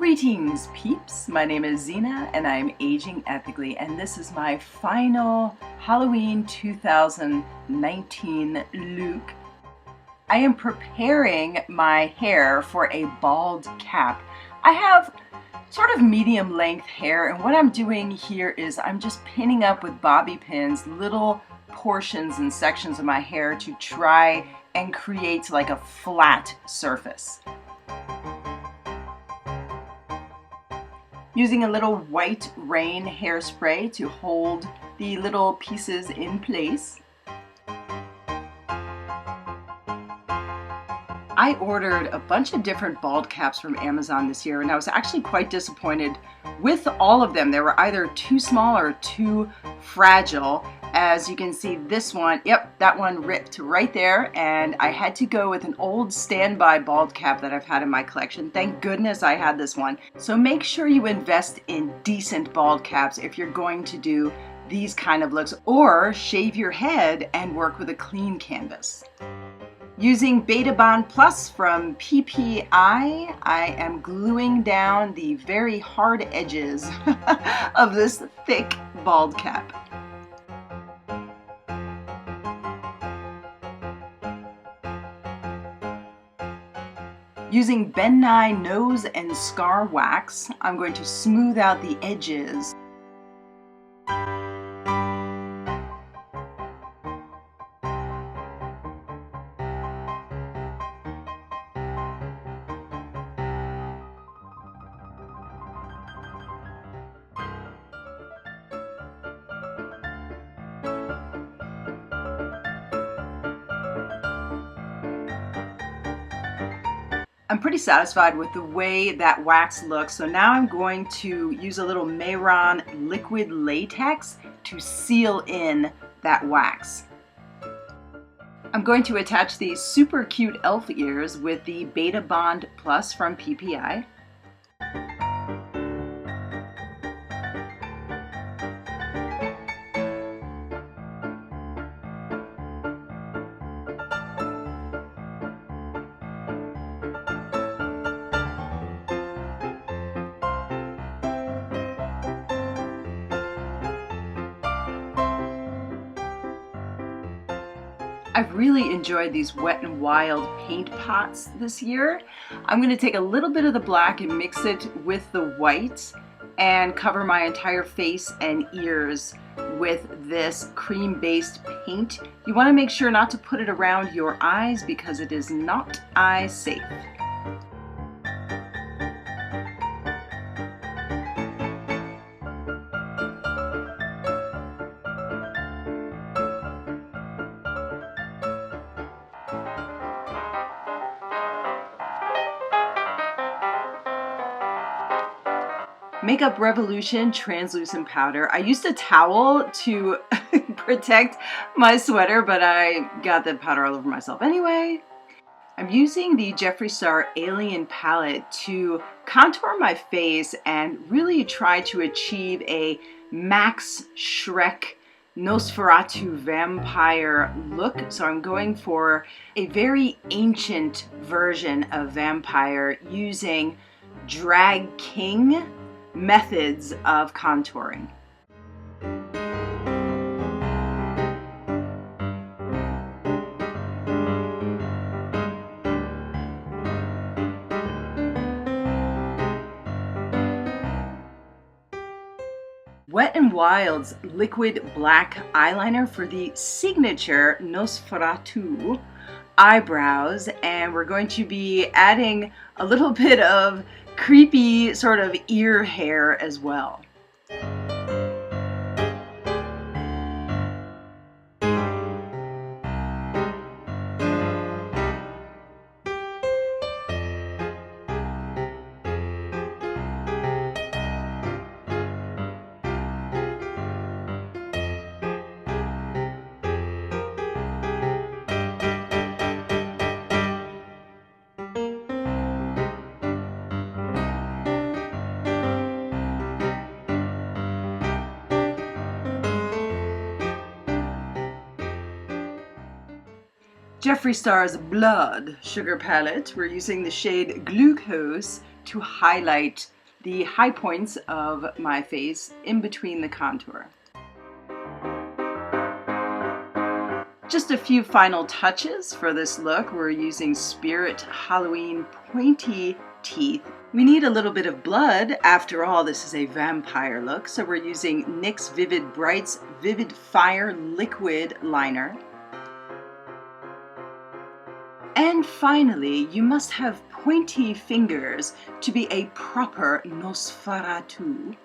Greetings peeps, my name is Zina and I'm aging ethically, and this is my final Halloween 2019 look. I am preparing my hair for a bald cap. I have sort of medium length hair, and what I'm doing here is I'm just pinning up with bobby pins little portions and sections of my hair to try and create like a flat surface. Using a little white rain hairspray to hold the little pieces in place. I ordered a bunch of different bald caps from Amazon this year, and I was actually quite disappointed with all of them. They were either too small or too fragile. As you can see, this one, yep, that one ripped right there, and I had to go with an old standby bald cap that I've had in my collection. Thank goodness I had this one. So make sure you invest in decent bald caps if you're going to do these kind of looks, or shave your head and work with a clean canvas. Using Beta Bond Plus from PPI, I am gluing down the very hard edges of this thick bald cap. Using Nye Nose Scar Wax, I'm going to smooth out the edges. I'm pretty satisfied with the way that wax looks, so now I'm going to use a little Mehron liquid latex to seal in that wax. I'm going to attach these super cute elf ears with the Beta Bond Plus from PPI. I've really enjoyed these Wet n Wild paint pots this year. I'm going to take a little bit of the black and mix it with the white and cover my entire face and ears with this cream-based paint. You want to make sure not to put it around your eyes because it is not eye safe. Makeup Revolution translucent powder. I used a towel to protect my sweater, but I got the powder all over myself anyway. I'm using the Jeffree Star Alien palette to contour my face and really try to achieve a Max Shrek Nosferatu vampire look. So I'm going for a very ancient version of vampire using Drag King methods of contouring. Wet n Wild's liquid black eyeliner for the signature Nosferatu eyebrows, and we're going to be adding a little bit of creepy sort of ear hair as well. Jeffree Star's Blood Sugar Palette. We're using the shade Glucose to highlight the high points of my face in between the contour. Just a few final touches for this look. We're using Spirit Halloween pointy teeth. We need a little bit of blood. After all, this is a vampire look, so we're using NYX Vivid Brights Vivid Fire Liquid Liner. And finally, you must have pointy fingers to be a proper Nosferatu.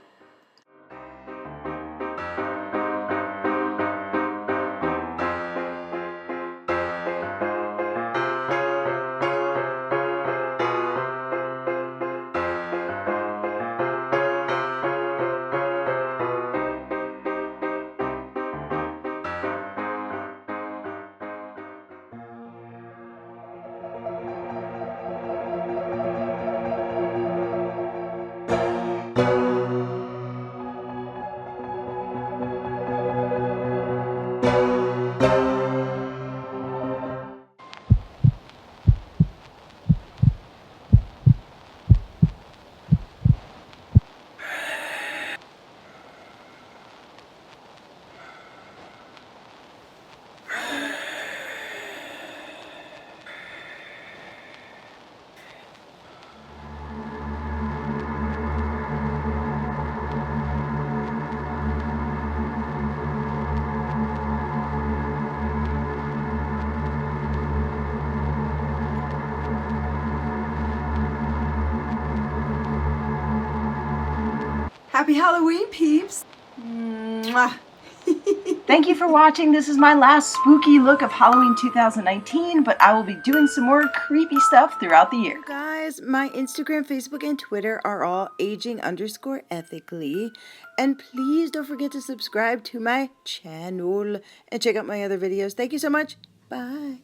Happy Halloween, peeps! Mwah. Thank you for watching. This is my last spooky look of Halloween 2019, but I will be doing some more creepy stuff throughout the year. Guys, my Instagram, Facebook, and Twitter are all aging_ethically. And please don't forget to subscribe to my channel and check out my other videos. Thank you so much. Bye.